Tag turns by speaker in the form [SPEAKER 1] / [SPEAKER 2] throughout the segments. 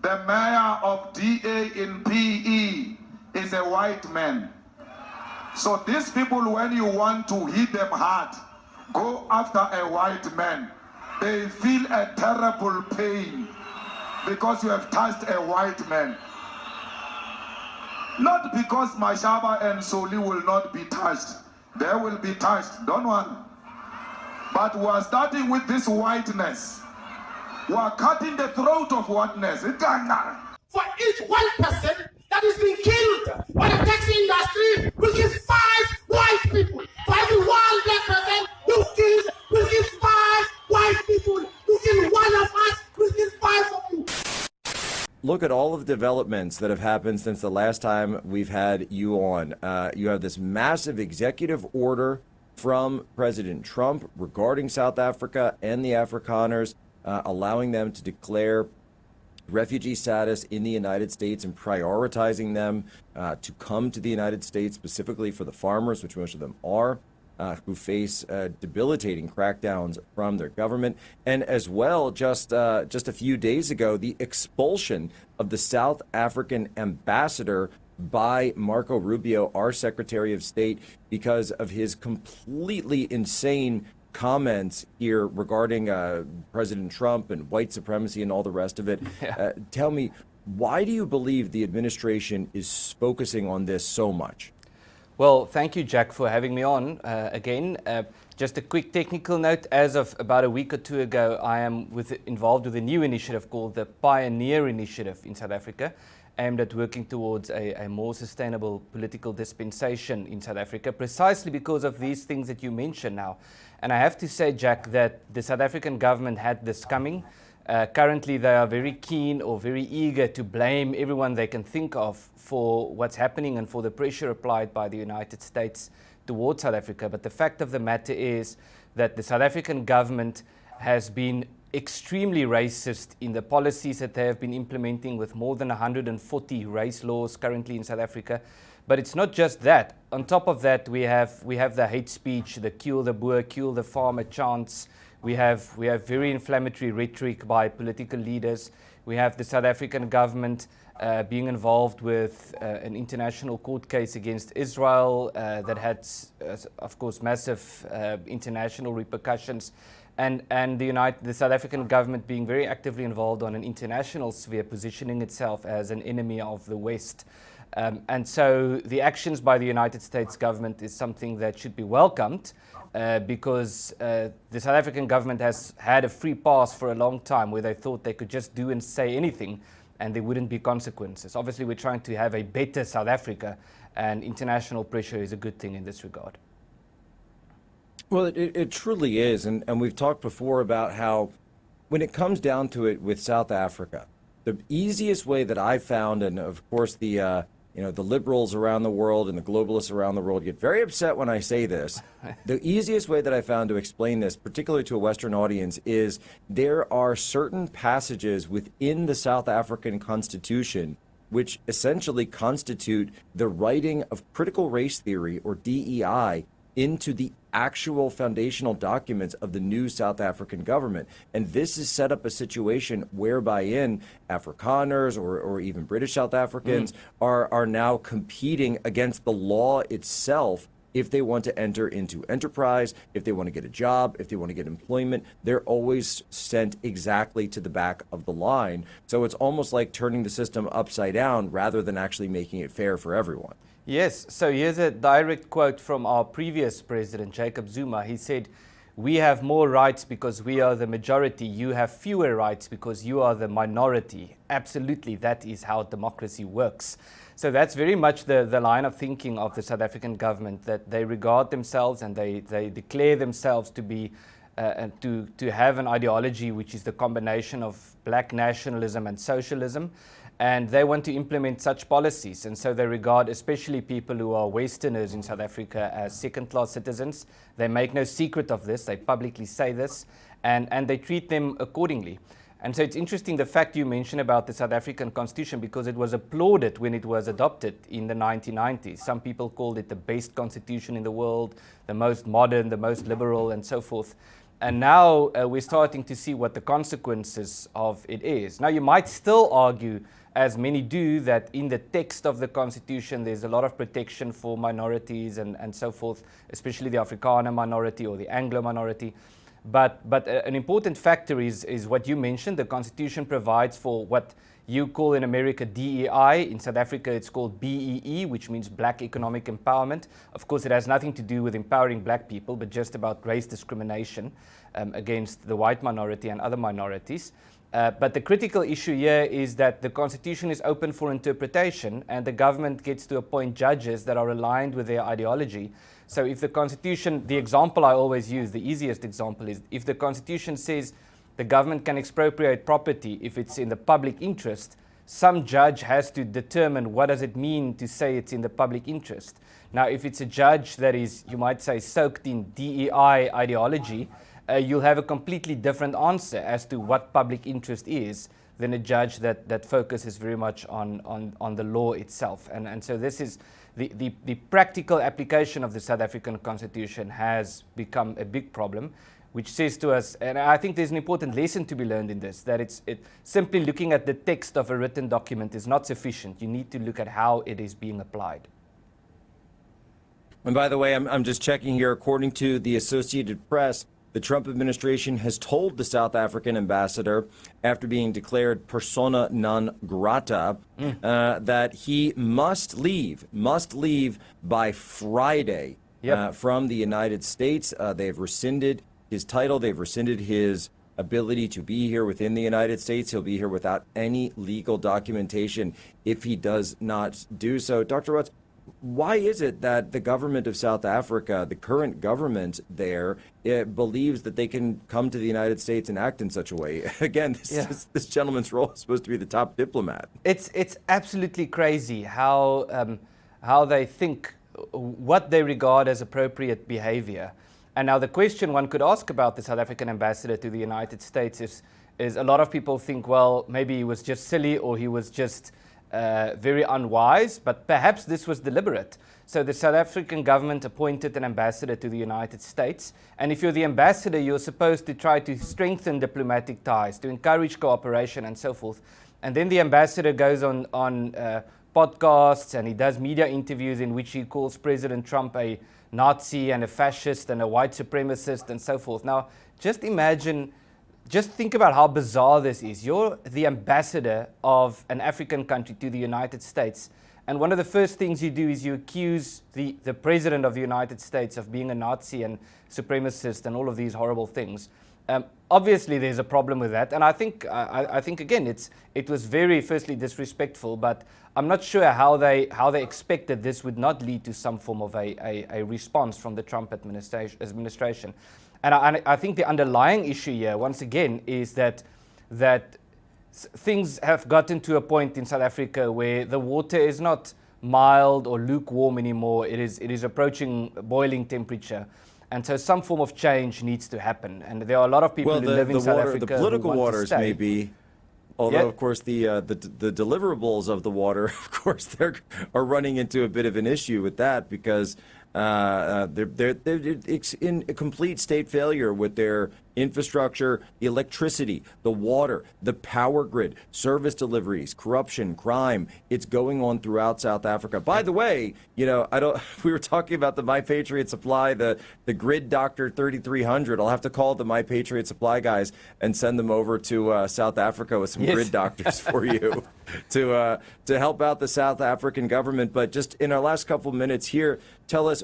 [SPEAKER 1] The mayor of DA in PE is a white man. So these people, when you want to hit them hard, go after a white man. They feel a terrible pain because you have touched a white man. Not because Mashaba and Soli will not be touched. They will be touched, don't worry. But we are starting with this whiteness. We are cutting the throat of whiteness.
[SPEAKER 2] For each one person that is being killed by the taxi industry, we'll give 5 white people. For every one black person you kill, we'll give 5 white people. You kill one of us, we'll give 5 of you.
[SPEAKER 3] Look at all of the developments that have happened since the last time we've had you on. You have this massive executive order from President Trump regarding South Africa and the Afrikaners, allowing them to declare refugee status in the United States and prioritizing them to come to the United States, specifically for the farmers, which most of them are, who face debilitating crackdowns from their government. And as well, just a few days ago, the expulsion of the South African ambassador by Marco Rubio, our Secretary of State, because of his completely insane comments here regarding President Trump and white supremacy and all the rest of it. Yeah. Tell me, why do you believe the administration is focusing on this so much?
[SPEAKER 4] Well, thank you, Jack, for having me on again. Just a quick technical note. As of about a week or two ago, I am involved with a new initiative called the Pioneer Initiative in South Africa, aimed at working towards a more sustainable political dispensation in South Africa, precisely because of these things that you mentioned now. And I have to say, Jack, that the South African government had this coming. Currently, they are very keen or very eager to blame everyone they can think of for what's happening and for the pressure applied by the United States towards South Africa. But the fact of the matter is that the South African government has been extremely racist in the policies that they have been implementing, with more than 140 race laws currently in South Africa. But it's not just that. On top of that, we have the hate speech, the kill the Boer, kill the farmer chants. We have very inflammatory rhetoric by political leaders. We have the South African government being involved with an international court case against Israel that had, of course, massive international repercussions. And the South African government being very actively involved on an international sphere, positioning itself as an enemy of the West. And so the actions by the United States government is something that should be welcomed because the South African government has had a free pass for a long time where they thought they could just do and say anything and there wouldn't be consequences. Obviously, we're trying to have a better South Africa, and international pressure is a good thing in this regard.
[SPEAKER 3] Well, it truly is. And we've talked before about how when it comes down to it with South Africa, the easiest way that I found, and of course the liberals around the world and the globalists around the world get very upset when I say this. The easiest way that I found to explain this, particularly to a Western audience, is there are certain passages within the South African Constitution which essentially constitute the writing of critical race theory, or DEI, into the actual foundational documents of the new South African government. And this has set up a situation whereby Afrikaners or even British South Africans are now competing against the law itself. If they want to enter into enterprise, if they want to get a job, if they want to get employment, they're always sent exactly to the back of the line. So it's almost like turning the system upside down rather than actually making it fair for everyone.
[SPEAKER 4] Yes, so here's a direct quote from our previous president, Jacob Zuma. He said, "We have more rights because we are the majority. You have fewer rights because you are the minority." Absolutely, that is how democracy works. So that's very much the line of thinking of the South African government, that they regard themselves and they declare themselves to be to have an ideology which is the combination of black nationalism and socialism. And they want to implement such policies. And so they regard especially people who are Westerners in South Africa as second-class citizens. They make no secret of this. They publicly say this. And they treat them accordingly. And so it's interesting the fact you mentioned about the South African Constitution, because it was applauded when it was adopted in the 1990s. Some people called it the best constitution in the world, the most modern, the most liberal, and so forth. And now we're starting to see what the consequences of it is. Now, you might still argue, as many do, that in the text of the Constitution there's a lot of protection for minorities and so forth, especially the Afrikaner minority or the Anglo minority. But an important factor is what you mentioned. The Constitution provides for what you call in America DEI. In South Africa it's called BEE, which means Black Economic Empowerment. Of course, it has nothing to do with empowering black people, but just about race discrimination against the white minority and other minorities. But the critical issue here is that the Constitution is open for interpretation, and the government gets to appoint judges that are aligned with their ideology. So if the Constitution, the example I always use, the easiest example is, if the Constitution says the government can expropriate property if it's in the public interest, some judge has to determine what does it mean to say it's in the public interest. Now, if it's a judge that is, you might say, soaked in DEI ideology, you'll have a completely different answer as to what public interest is than a judge that focuses very much on the law itself. And so this is the practical application of the South African Constitution has become a big problem, which says to us, and I think there's an important lesson to be learned in this, that simply looking at the text of a written document is not sufficient. You need to look at how it is being applied.
[SPEAKER 3] And by the way, I'm just checking here. According to the Associated Press, the Trump administration has told the South African ambassador, after being declared persona non grata, that he must leave by Friday from the United States. They've rescinded his title. They've rescinded his ability to be here within the United States. He'll be here without any legal documentation if he does not do so. Dr. Rutz, why is it that the government of South Africa, the current government there, believes that they can come to the United States and act in such a way? Again, this gentleman's role is supposed to be the top diplomat.
[SPEAKER 4] It's absolutely crazy how they think, what they regard as appropriate behavior. And now the question one could ask about the South African ambassador to the United States is a lot of people think, well, maybe he was just silly or he was just very unwise, but perhaps this was deliberate. So the South African government appointed an ambassador to the United States, and if you're the ambassador, you're supposed to try to strengthen diplomatic ties, to encourage cooperation and so forth. And then the ambassador goes on podcasts and he does media interviews in which he calls President Trump a Nazi and a fascist and a white supremacist and so forth. Now, just imagine, just think about how bizarre this is. You're the ambassador of an African country to the United States, and one of the first things you do is you accuse the President of the United States of being a Nazi and supremacist and all of these horrible things. Obviously, there's a problem with that, and I think again, it was very, firstly, disrespectful, but I'm not sure how they expected this would not lead to some form of a response from the Trump administration. And I think the underlying issue here, once again, is that things have gotten to a point in South Africa where the water is not mild or lukewarm anymore. It is approaching boiling temperature. And so some form of change needs to happen. And there are a lot of people who live in South Africa.
[SPEAKER 3] The political
[SPEAKER 4] who want
[SPEAKER 3] waters
[SPEAKER 4] to stay.
[SPEAKER 3] may be, although of course the deliverables of the water, of course, are running into a bit of an issue with that, because they're in a complete state failure with their infrastructure, the electricity, the water, the power grid, service deliveries, corruption, crime. It's going on throughout South Africa. By the way, we were talking about the My Patriot Supply, the Grid Doctor 3300. I'll have to call the My Patriot Supply guys and send them over to South Africa with some grid doctors for you to help out the South African government. But just in our last couple minutes here, tell us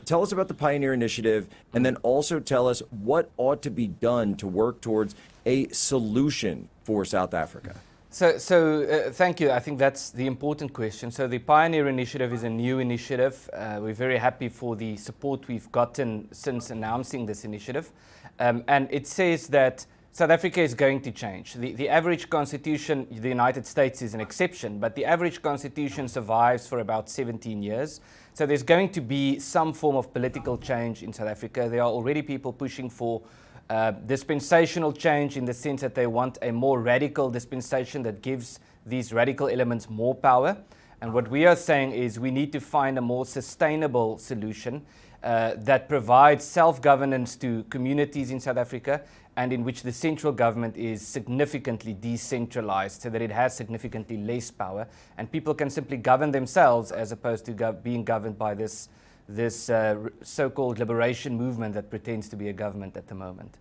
[SPEAKER 3] tell us about the Pioneer Initiative, and then also tell us what ought to be done to work towards a solution for South Africa.
[SPEAKER 4] So thank you. I think that's the important question. So the Pioneer Initiative is a new initiative. We're very happy for the support we've gotten since announcing this initiative. And it says that South Africa is going to change. The average constitution, the United States is an exception, but the average constitution survives for about 17 years. So there's going to be some form of political change in South Africa. There are already people pushing for dispensational change, in the sense that they want a more radical dispensation that gives these radical elements more power. And what we are saying is we need to find a more sustainable solution. that provides self-governance to communities in South Africa, and in which the central government is significantly decentralized so that it has significantly less power, and people can simply govern themselves as opposed to being governed by this so-called liberation movement that pretends to be a government at the moment.